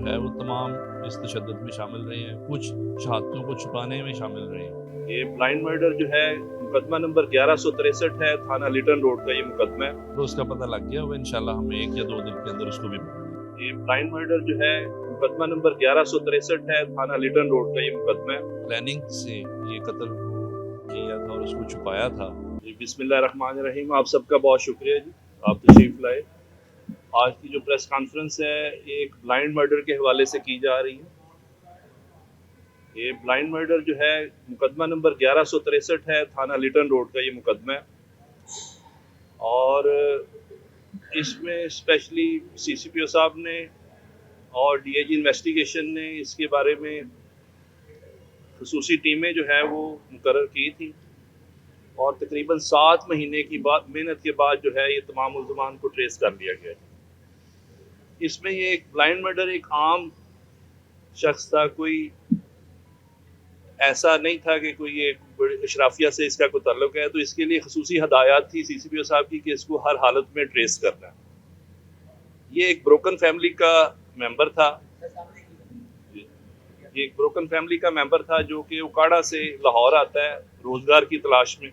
है वो तमाम इस तशद्दुद में शामिल रहे हैं, कुछ शहादतों को छुपाने में शामिल रहे हैं। ये ब्लाइंड मर्डर जो है मुकदमा नंबर 1163 है, थाना लिटन रोड का ये मुकदमा है। तो उसका पता लग गया, वो इंशाल्लाह हम 1 या 2 दिन के अंदर उसको भी पकड़ेंगे। ये ब्लाइंड मर्डर जो है मुकदमा नंबर 1163 है, थाना लिटन रोड का ये मुकदमा है। प्लानिंग से ये कत्ल किया था और उसको छुपाया था। जी, बिस्मिल्लाहिर्रहमानिर्रहीम। आप सबका बहुत शुक्रिया जी, आप तशरीफ लाए। आज की जो प्रेस कॉन्फ्रेंस है ये एक ब्लाइंड मर्डर के हवाले से की जा रही है। ये ब्लाइंड मर्डर जो है मुकदमा नंबर 1163 है, थाना लिटन रोड का ये मुकदमा है। और इसमें स्पेशली सीसीपीओ साहब ने और डीआईजी इन्वेस्टिगेशन ने इसके बारे में खसूसी टीमें जो है वो मुकर्रर की थी और तकरीबन 7 महीने की मेहनत के बाद जो है ये तमाम मुल्ज़िमान को ट्रेस कर लिया गया। इसमें ये एक ब्लाइंड मर्डर एक आम शख्स था, कोई ऐसा नहीं था कि कोई ये अशराफिया से इसका कोई ताल्लुक है। तो इसके लिए खसूसी हदायत थी सीसीपीओ साहब की कि इसको हर हालत में ट्रेस करना है। ये एक ब्रोकन फैमिली का मेंबर था, ये एक ब्रोकन फैमिली का मेंबर था जो कि उकाड़ा से लाहौर आता है रोजगार की तलाश में।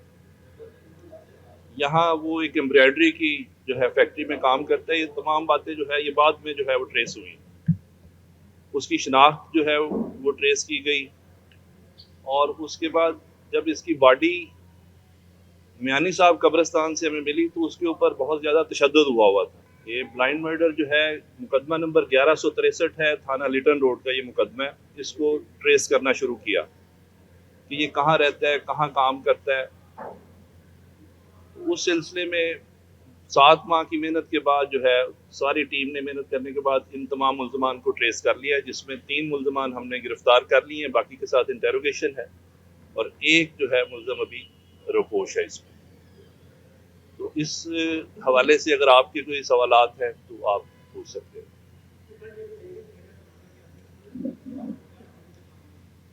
यहाँ वो एक एम्ब्रॉयडरी की जो है फैक्ट्री में काम करता है। ये तमाम बातें जो है ये बाद में जो है वो ट्रेस हुई। उसकी शनाख्त जो है वो ट्रेस की गई और उसके बाद जब इसकी बॉडी मियानी साहब कब्रिस्तान से हमें मिली तो उसके ऊपर बहुत ज़्यादा तशद्दुद हुआ था। ये ब्लाइंड मर्डर जो है मुकदमा नंबर 1163 है, थाना लिटन रोड का ये मुकदमा है। इसको ट्रेस करना शुरू किया कि ये कहाँ रहता है, कहाँ काम करता है। उस सिलसिले में 7 माह की मेहनत के बाद जो है सारी टीम ने मेहनत करने के बाद इन तमाम मुल्ज़िमान को ट्रेस कर लिया है, जिसमें 3 मुल्ज़िमान हमने गिरफ्तार कर लिए हैं, बाकी के साथ इंटेरोगेशन है और एक जो है मुल्ज़िम अभी रोपोश है इसमें। तो इस हवाले से अगर आपके कोई सवालात हैं तो आप पूछ सकते हैं।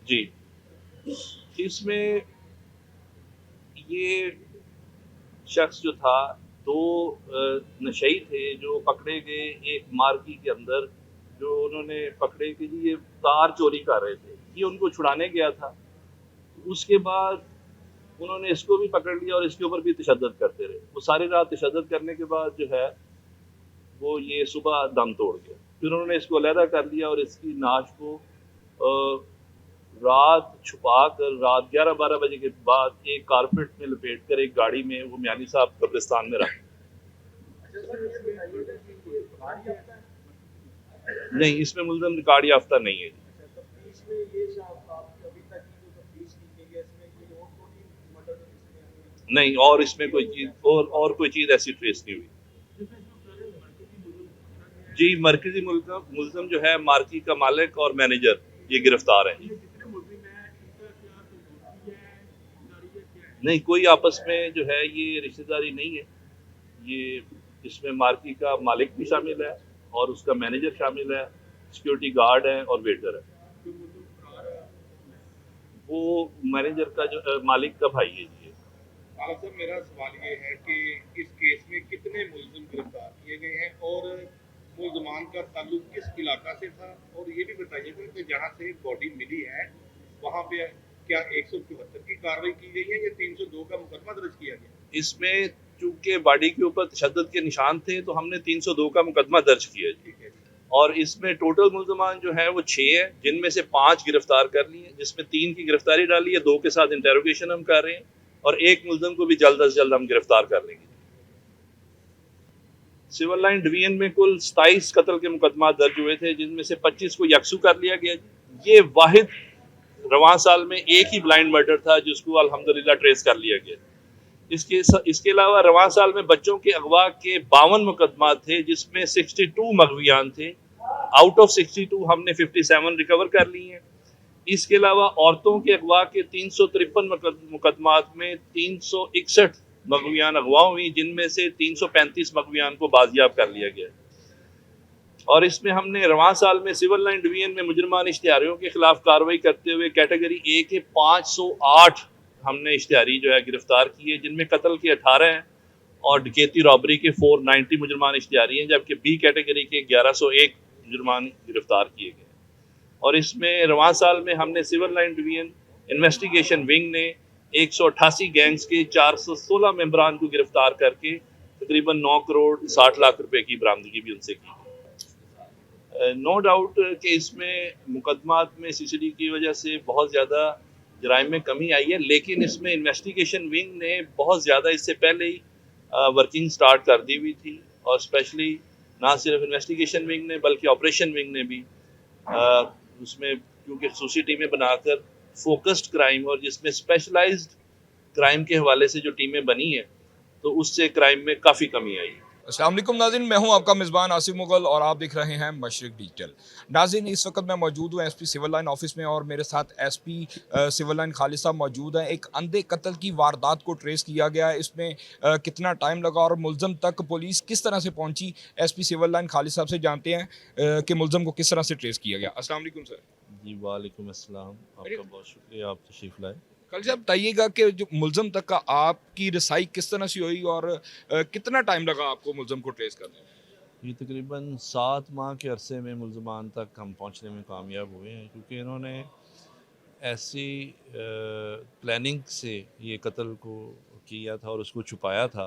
जी, इसमें ये शख्स जो था 2 नशई थे जो पकड़े गए एक मार्की के अंदर, जो उन्होंने पकड़े कि जी ये तार चोरी कर रहे थे, ये उनको छुड़ाने गया था। उसके बाद उन्होंने इसको भी पकड़ लिया और इसके ऊपर भी तशद्दुद करते रहे। वो सारी रात तशद्दुद करने के बाद जो है वो ये सुबह दम तोड़ गया। फिर उन्होंने इसको अलहदा कर लिया और इसकी नाश को रात छुपा कर रात 11-12 बजे के बाद एक कारपेट में लपेट कर एक गाड़ी में वो मियानी साहब कब्रिस्तान में रख। नहीं, इसमें मुल्ज़िम रिकॉर्ड याफ्ता नहीं है। नहीं, और इसमें कोई चीज़ और कोई चीज़ ऐसी ट्रेस नहीं हुई। जी, मरकजी मुल्ज़िम जो है मार्की का मालिक और मैनेजर ये गिरफ्तार हैं। नहीं, कोई आपस में जो है ये रिश्तेदारी नहीं है। ये इसमें मार्की का मालिक भी शामिल है और उसका मैनेजर शामिल है, सिक्योरिटी गार्ड है और वेटर है। वो मैनेजर का जो मालिक का भाई है जी। सर, मेरा सवाल ये है कि इस केस में कितने मुल्ज़िम गिरफ्तार किए गए हैं और मुल्ज़मान का ताल्लुक किस इलाका से था, और ये भी बताइएगा कि जहाँ से बॉडी मिली है वहाँ पे क्या 174 की कार्रवाई की गई है या 302 का मुकदमा दर्ज किया गया? इसमें चूंकि बॉडी के ऊपर तशद्दुद के निशान थे तो हमने 302 का मुकदमा दर्ज किया जी। और इसमें टोटल मुल्ज़मान जो है वो 6 है, जिनमें से 5 गिरफ्तार कर लिए, जिसमें 3 की गिरफ्तारी डाली है, 2 के साथ इंटेरोगेशन हम कर रहे हैं और एक मुल्ज़िम को भी जल्द अज जल्द हम गिरफ्तार कर लेंगे। सिविल लाइन डिवीजन में कुल 27 कत्ल के मुकदमा दर्ज हुए थे, जिनमें से 25 को यकसू कर लिया गया। ये वाहिद रवां साल में एक ही ब्लाइंड मर्डर था जिसको अल्हम्दुलिल्लाह ट्रेस कर लिया गया। इसके अलावा रवां साल में बच्चों के अगवा के 52 मुकदमा थे, जिसमें 62 मगवियान थे। आउट ऑफ 62 हमने 57 रिकवर कर ली हैं। इसके अलावा औरतों के अगवा के 353 मुकदमात में 361 मगवियान अगवा हुई, जिनमें से 335 मगवियान को बाजियाब कर लिया गया। और इसमें हमने रवां साल में सिविल लाइन डिवीजन में मुजरमान इश्तिहारियों के खिलाफ कार्रवाई करते हुए कैटेगरी ए के 508 हमने इश्तिहारी जो है गिरफ्तार किए, जिनमें कत्ल के 18 हैं और डकैती रॉबरी के 490 मुजरमान इश्तिहारी हैं, जबकि बी कैटेगरी के 1101 मुजरमान गिरफ्तार किए गए। और इसमें रवां साल में हमने civil line division investigation wing ने 188 गैंग्स के 416 मेंबरान को गिरफ्तार करके तकरीबन 9 करोड़ 60 लाख रुपए की बरामदगी भी उनसे की। नो डाउट कि इसमें मुकदमात में सीसीडी की वजह से बहुत ज़्यादा जराइम में कमी आई है, लेकिन इसमें इन्वेस्टिगेशन विंग ने बहुत ज़्यादा इससे पहले ही वर्किंग स्टार्ट कर दी हुई थी। और स्पेशली ना सिर्फ इन्वेस्टिगेशन विंग ने बल्कि ऑपरेशन विंग ने भी उसमें क्योंकि खसूसी टीमें बनाकर फोकस्ड क्राइम और जिसमें स्पेशलाइज्ड क्राइम के हवाले से जो टीमें बनी हैं तो उससे क्राइम में काफ़ी कमी आई है। अस्सलाम वालेकुम नाज़रीन, मैं हूं आपका मेज़बान आसिफ मुगल और आप देख रहे हैं मशरिक डिजिटल। नाज़रीन, इस वक्त मैं मौजूद हूं एसपी सिविल लाइन ऑफिस में और मेरे साथ एसपी सिविल लाइन खालिद साहब मौजूद हैं। एक अंधे कत्ल की वारदात को ट्रेस किया गया, इसमें कितना टाइम लगा और मुल्ज़म तक पुलिस किस तरह से पहुंची, एसपी सिविल लाइन खालिद साहब से जानते हैं कि मुल्ज़म को किस तरह से ट्रेस किया गया। अस्सलाम वालेकुम सर। जी वालेकुम अस्सलाम, आपका बहुत शुक्रिया, आप तशरीफ़ लाए। कल से आप बताइएगा कि जो मुल्ज़म तक का आपकी रसाई किस तरह से हुई और कितना टाइम लगा आपको मुल्ज़म को ट्रेस करने में? ये तकरीबन 7 माह के अरसे में मुल्ज़मान तक हम पहुंचने में कामयाब हुए हैं, क्योंकि इन्होंने ऐसी प्लानिंग से ये कत्ल को किया था और उसको छुपाया था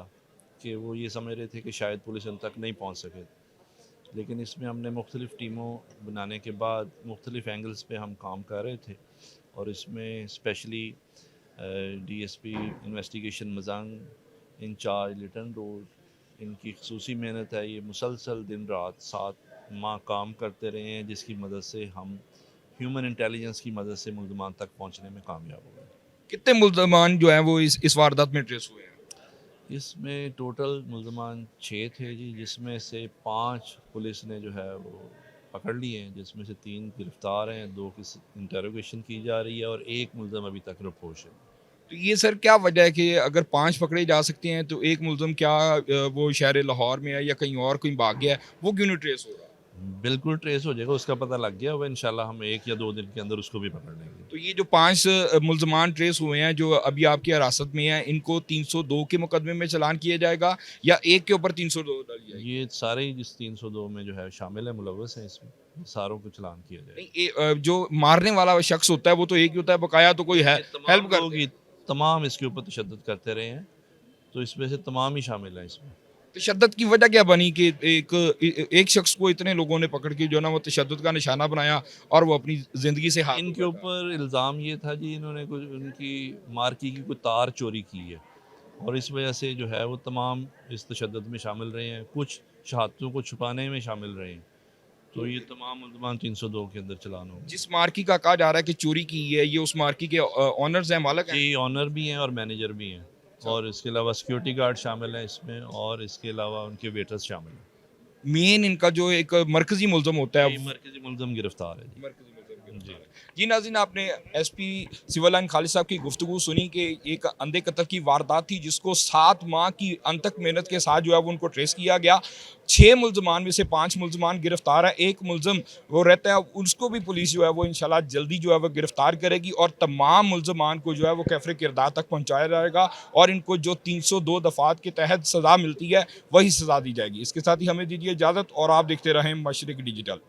कि वो ये समझ रहे थे कि शायद पुलिस उन तक नहीं पहुंच सके। लेकिन इसमें हमने मुख्तलिफ़ टीमों बनाने के बाद मुख्तलिफ़ एंगल्स पे हम काम कर रहे थे और इसमें स्पेशली डीएसपी इन्वेस्टिगेशन मजांग इंचार्ज लिटन रोड, इनकी खसूसी मेहनत है। ये मुसलसल दिन रात 7 माह काम करते रहे हैं, जिसकी मदद से हम ह्यूमन इंटेलिजेंस की मदद से मुल्ज़मान तक पहुंचने में कामयाब हुए। कितने मुल्ज़मान जो हैं वो इस वारदात में ट्रेस हुए हैं? इसमें टोटल मुल्ज़मान 6 थे जी, जिसमें से 5 पुलिस ने जो है वो पकड़ लिए हैं, जिसमें से 3 गिरफ्तार हैं, 2 की इंटरोगेशन की जा रही है और 1 मुल्ज़म अभी तक रिपोर्ट है। तो ये सर क्या वजह है कि अगर 5 पकड़े जा सकते हैं तो एक मुल्ज़म क्या वो शहर लाहौर में है या कहीं और कहीं भाग गया है, वो क्यों नहीं ट्रेस हो रहा? बिल्कुल ट्रेस हो जाएगा, उसका पता लग गया हुआ, इंशाल्लाह हम 1 या 2 दिन के अंदर उसको भी पकड़ लेंगे। तो ये जो 5 मुल्ज़मान ट्रेस हुए हैं जो अभी आपकी हिरासत में हैं, इनको 302 के मुकदमे में चालान किया जाएगा या एक के ऊपर 302 डाली जाएगी? ये सारे ही जिस 302 में जो है शामिल है, मुलव्वस हैं इसमें, सारों को चालान किया जाएगा। नहीं, जो मारने वाला शख्स होता है वो तो एक ही होता है, बकाया तो कोई है हेल्प कर तमाम इसके ऊपर तशद्दुद करते रहे हैं, तो इसमें से तमाम ही शामिल हैं इसमें। तशद्दुद की वजह क्या बनी कि एक शख्स को इतने लोगों ने पकड़ के जो ना वो तशद्दुद का निशाना बनाया और वो अपनी ज़िंदगी से हाथ इनके ऊपर इल्ज़ाम ये था जी, इन्होंने कुछ उनकी मार्की की कोई तार चोरी की है और इस वजह से जो है वो तमाम इस तशद्दुद में शामिल रहे हैं, कुछ शहादतों को छुपाने में शामिल रहे हैं। तो ये तमाम मुल्ज़मान 302 के अंदर चालान हो। जिस मार्की का कहा जा रहा है कि चोरी की है, ये उस मार्की के ऑनर्स हैं, मालिक हैं? जी, ऑनर भी हैं और मैनेजर भी हैं और इसके अलावा सिक्योरिटी गार्ड शामिल हैं इसमें और इसके अलावा उनके वेटर्स शामिल हैं। मेन इनका जो एक मरकजी मुल्ज़म होता है, मरकजी मुल्ज़म गिरफ्तार है जी। मरकजी मुल्ज़म जी नाज़रीन, आपने एसपी सिविल लाइन खालिद साहब की गुफ्तगू सुनी कि एक अंधे कत्ल की वारदात थी जिसको 7 माह की अनथक मेहनत के साथ जो है वो उनको ट्रेस किया गया। 6 मुल्ज़मान में से 5 मुल्ज़मान गिरफ्तार है, 1 मुल्ज़म वो रहता है, उसको भी पुलिस जो है वो इंशाल्लाह जल्दी जो है वो गिरफ्तार करेगी और तमाम मुल्ज़मान को जो है वो कैफ़रे किरदार तक पहुँचाया जाएगा और इनको जो 302 दफ़ात के तहत सज़ा मिलती है वही सज़ा दी जाएगी। इसके साथ ही हमें दीजिए इजाज़त और आप देखते रहें मशरिक डिजिटल।